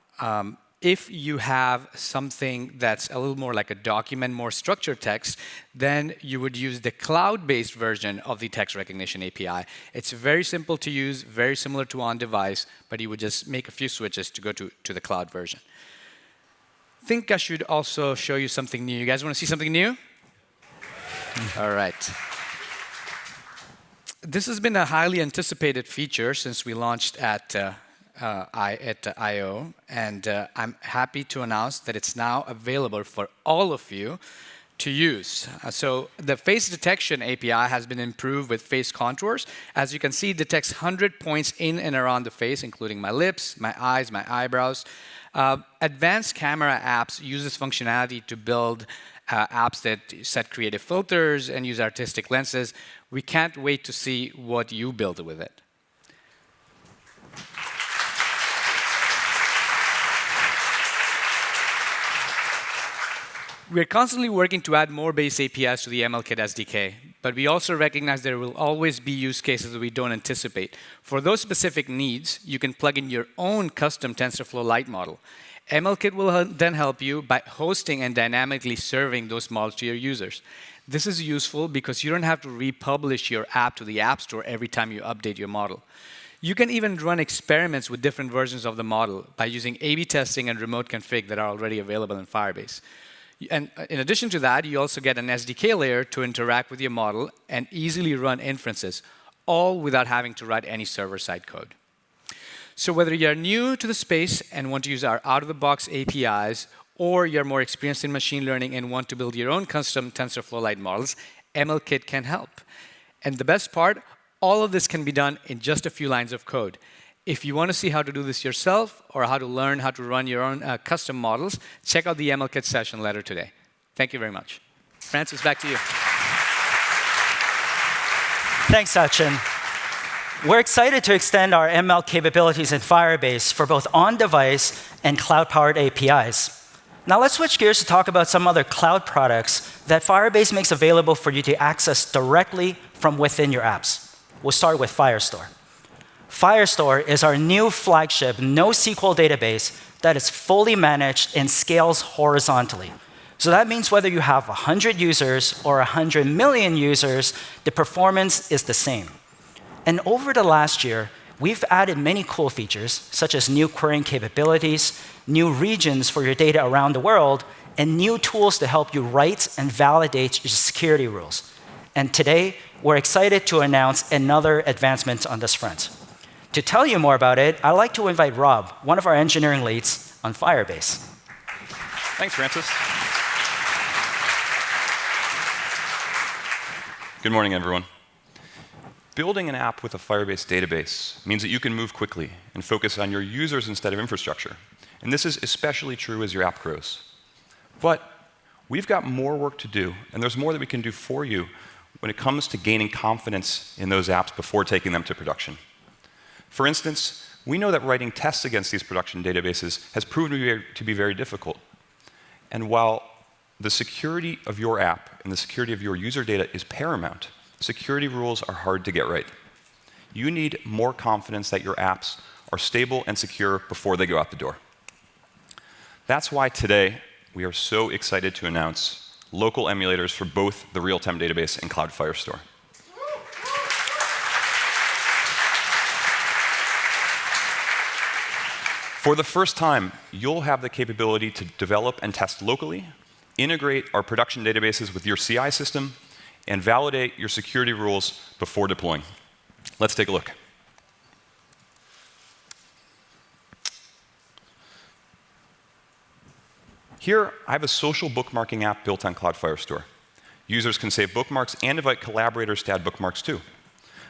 if you have something that's a little more like a document, more structured text, then you would use the cloud-based version of the text recognition API. It's very simple to use, very similar to on-device, but you would just make a few switches to go to the cloud version. I think I should also show you something new. You guys want to see something new? All right. This has been a highly anticipated feature since we launched at I/O, and I'm happy to announce that it's now available for all of you to use. So the face detection API has been improved with face contours. As you can see, it detects 100 points in and around the face, including my lips, my eyes, my eyebrows. Advanced camera apps use this functionality to build apps that set creative filters and use artistic lenses. We can't wait to see what you build with it. We're constantly working to add more base APIs to the MLKit SDK, but we also recognize there will always be use cases that we don't anticipate. For those specific needs, you can plug in your own custom TensorFlow Lite model. MLKit will then help you by hosting and dynamically serving those models to your users. This is useful because you don't have to republish your app to the App Store every time you update your model. You can even run experiments with different versions of the model by using A/B testing and remote config that are already available in Firebase. And in addition to that, you also get an SDK layer to interact with your model and easily run inferences, all without having to write any server-side code. So whether you're new to the space and want to use our out-of-the-box APIs, or you're more experienced in machine learning and want to build your own custom TensorFlow Lite models, MLKit can help. And the best part, all of this can be done in just a few lines of code. If you want to see how to do this yourself or how to learn how to run your own custom models, check out the MLKit session later today. Thank you very much. Francis, back to you. Thanks, Sachin. We're excited to extend our ML capabilities in Firebase for both on-device and cloud-powered APIs. Now let's switch gears to talk about some other cloud products that Firebase makes available for you to access directly from within your apps. We'll start with Firestore. Firestore is our new flagship NoSQL database that is fully managed and scales horizontally. So that means whether you have 100 users or 100 million users, the performance is the same. And over the last year, we've added many cool features, such as new querying capabilities, new regions for your data around the world, and new tools to help you write and validate your security rules. And today, we're excited to announce another advancement on this front. To tell you more about it, I'd like to invite Rob, one of our engineering leads on Firebase. Thanks, Francis. Good morning, everyone. Building an app with a Firebase database means that you can move quickly and focus on your users instead of infrastructure. And this is especially true as your app grows. But we've got more work to do, and there's more that we can do for you when it comes to gaining confidence in those apps before taking them to production. For instance, we know that writing tests against these production databases has proven to be very difficult. And while the security of your app and the security of your user data is paramount, security rules are hard to get right. You need more confidence that your apps are stable and secure before they go out the door. That's why today we are so excited to announce local emulators for both the real-time database and Cloud Firestore. For the first time, you'll have the capability to develop and test locally, integrate our production databases with your CI system, and validate your security rules before deploying. Let's take a look. Here, I have a social bookmarking app built on Cloud Firestore. Users can save bookmarks and invite collaborators to add bookmarks too.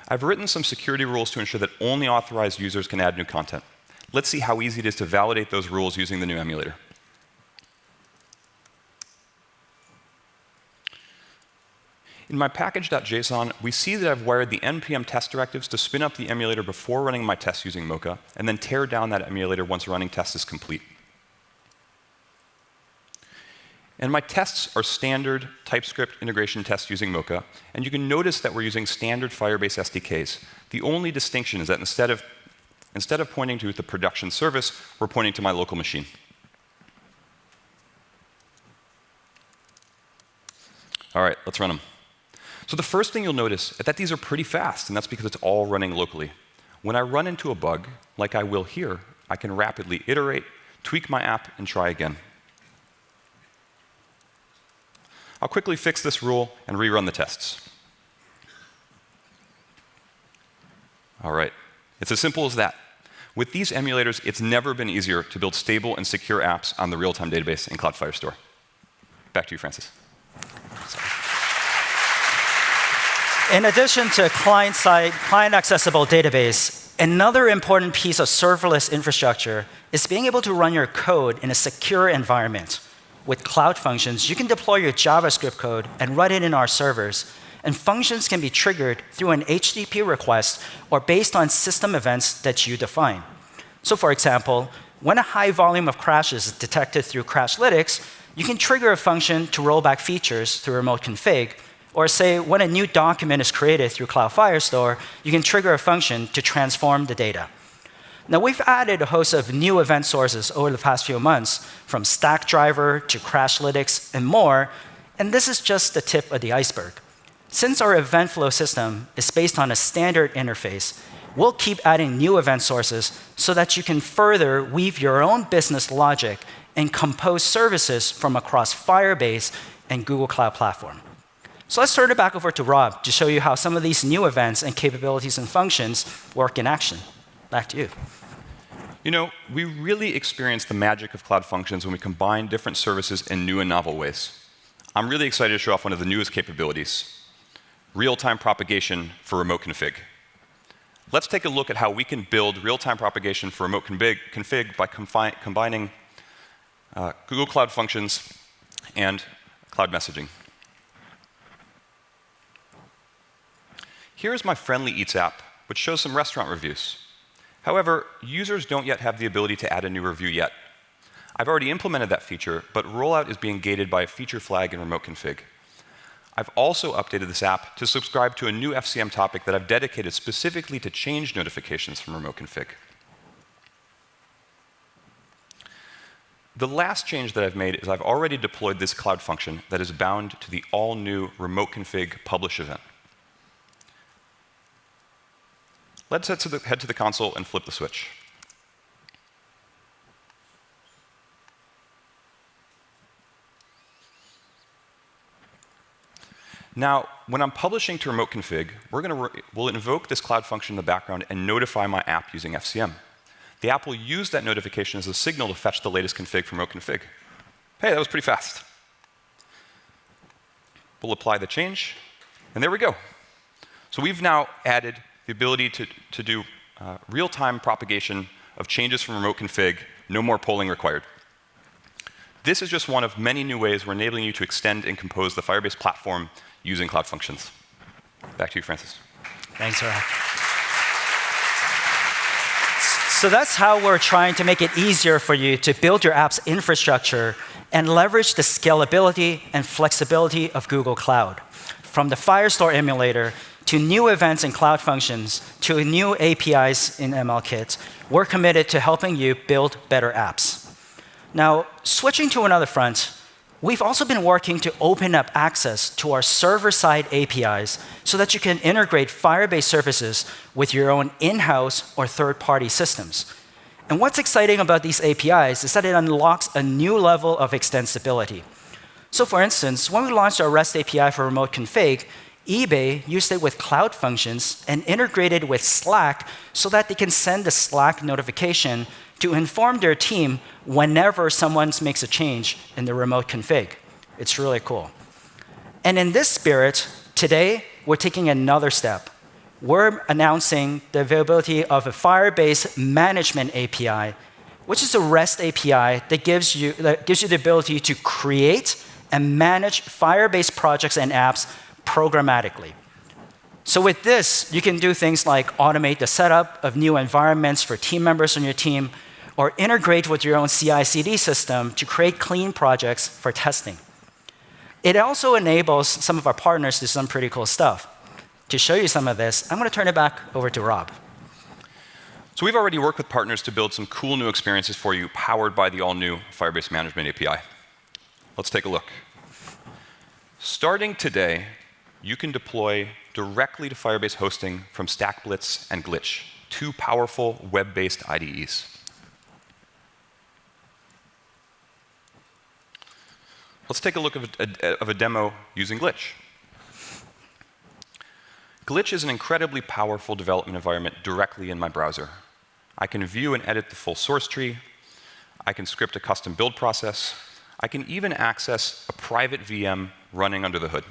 I've written some security rules to ensure that only authorized users can add new content. Let's see how easy it is to validate those rules using the new emulator. In my package.json, we see that I've wired the npm test directives to spin up the emulator before running my tests using Mocha, and then tear down that emulator once running tests is complete. And my tests are standard TypeScript integration tests using Mocha, and you can notice that we're using standard Firebase SDKs. The only distinction is that instead of pointing to the production service, we're pointing to my local machine. All right, let's run them. So the first thing you'll notice is that these are pretty fast, and that's because it's all running locally. When I run into a bug, like I will here, I can rapidly iterate, tweak my app, and try again. I'll quickly fix this rule and rerun the tests. All right, it's as simple as that. With these emulators, it's never been easier to build stable and secure apps on the real-time database in Cloud Firestore. Back to you, Francis. In addition to client-side, client-accessible database, another important piece of serverless infrastructure is being able to run your code in a secure environment. With Cloud Functions, you can deploy your JavaScript code and run it in our servers, and functions can be triggered through an HTTP request or based on system events that you define. So for example, when a high volume of crashes is detected through Crashlytics, you can trigger a function to roll back features through remote config, or say when a new document is created through Cloud Firestore, you can trigger a function to transform the data. Now we've added a host of new event sources over the past few months, from Stackdriver to Crashlytics and more, and this is just the tip of the iceberg. Since our event flow system is based on a standard interface, we'll keep adding new event sources so that you can further weave your own business logic and compose services from across Firebase and Google Cloud Platform. So let's turn it back over to Rob to show you how some of these new events and capabilities and functions work in action. Back to you. You know, we really experience the magic of Cloud Functions when we combine different services in new and novel ways. I'm really excited to show off one of the newest capabilities, real-time propagation for remote config. Let's take a look at how we can build real-time propagation for remote config by combining Google Cloud Functions and Cloud Messaging. Here's my Friendly Eats app, which shows some restaurant reviews. However, users don't yet have the ability to add a new review yet. I've already implemented that feature, but rollout is being gated by a feature flag in remote config. I've also updated this app to subscribe to a new FCM topic that I've dedicated specifically to change notifications from remote config. The last change that I've made is I've already deployed this Cloud function that is bound to the all-new remote config publish event. Let's head to the console and flip the switch. Now, when I'm publishing to remote config, we'll invoke this Cloud function in the background and notify my app using FCM. The app will use that notification as a signal to fetch the latest config from remote config. Hey, that was pretty fast. We'll apply the change, and there we go. So we've now added the ability to do real-time propagation of changes from remote config, no more polling required. This is just one of many new ways we're enabling you to extend and compose the Firebase platform using Cloud Functions. Back to you, Francis. Thanks, Rhee. So that's how we're trying to make it easier for you to build your app's infrastructure and leverage the scalability and flexibility of Google Cloud. From the Firestore emulator to new events and Cloud Functions to new APIs in MLKit, we're committed to helping you build better apps. Now, switching to another front, we've also been working to open up access to our server-side APIs so that you can integrate Firebase services with your own in-house or third-party systems. And what's exciting about these APIs is that it unlocks a new level of extensibility. So for instance, when we launched our REST API for remote config, eBay used it with Cloud Functions and integrated with Slack so that they can send a Slack notification to inform their team whenever someone makes a change in the remote config. It's really cool. And in this spirit, today, we're taking another step. We're announcing the availability of a Firebase Management API, which is a REST API that gives you the ability to create and manage Firebase projects and apps programmatically. So with this, you can do things like automate the setup of new environments for team members on your team, or integrate with your own CI/CD system to create clean projects for testing. It also enables some of our partners to do some pretty cool stuff. To show you some of this, I'm going to turn it back over to Rob. So we've already worked with partners to build some cool new experiences for you powered by the all-new Firebase Management API. Let's take a look. Starting today, you can deploy directly to Firebase hosting from StackBlitz and Glitch, two powerful web-based IDEs. Let's take a look of a demo using Glitch. Glitch is an incredibly powerful development environment directly in my browser. I can view and edit the full source tree. I can script a custom build process. I can even access a private VM running under the hood.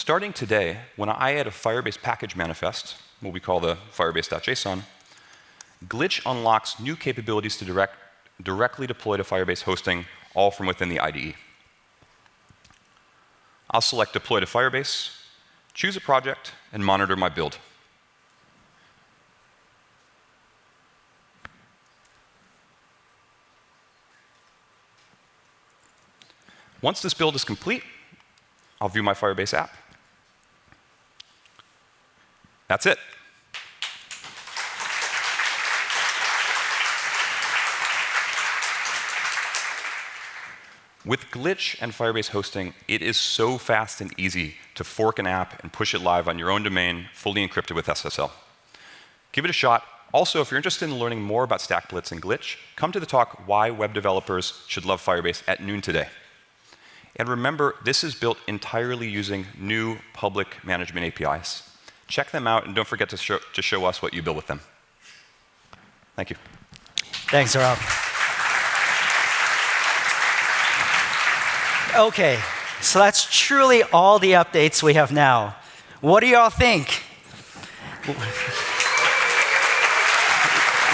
starting today, when I add a Firebase package manifest, what we call the firebase.json, Glitch unlocks new capabilities to directly deploy to Firebase hosting, all from within the IDE. I'll select Deploy to Firebase, choose a project, and monitor my build. Once this build is complete, I'll view my Firebase app. That's it. With Glitch and Firebase hosting, it is so fast and easy to fork an app and push it live on your own domain, fully encrypted with SSL. Give it a shot. Also, if you're interested in learning more about StackBlitz and Glitch, come to the talk Why Web Developers Should Love Firebase at noon today. And remember, this is built entirely using new public management APIs. Check them out, and don't forget to show us what you build with them. Thank you. Thanks, Rob. OK, so that's truly all the updates we have now. What do y'all think?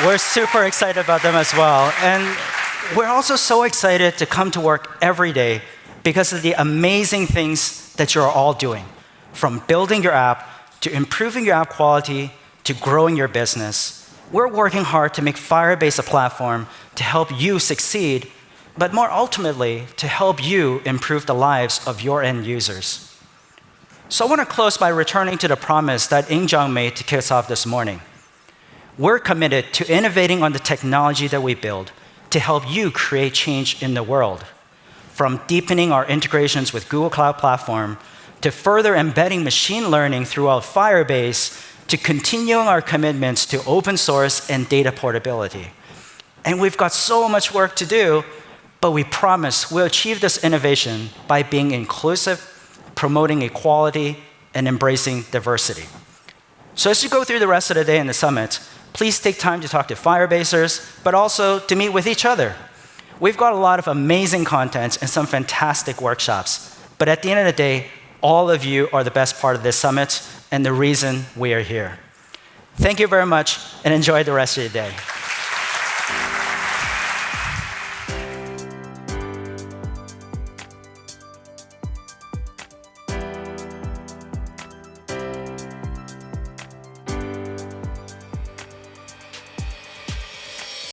We're super excited about them as well. And we're also so excited to come to work every day because of the amazing things that you're all doing, from building your app to improving your app quality to growing your business. We're working hard to make Firebase a platform to help you succeed, but more ultimately, to help you improve the lives of your end users. So I want to close by returning to the promise that Injong made to kick us off this morning. We're committed to innovating on the technology that we build to help you create change in the world. From deepening our integrations with Google Cloud Platform, to further embedding machine learning throughout Firebase, to continuing our commitments to open source and data portability. And we've got so much work to do, but we promise we'll achieve this innovation by being inclusive, promoting equality, and embracing diversity. So as you go through the rest of the day in the summit, please take time to talk to Firebasers, but also to meet with each other. We've got a lot of amazing content and some fantastic workshops. But at the end of the day, all of you are the best part of this summit and the reason we are here. Thank you very much, and enjoy the rest of your day.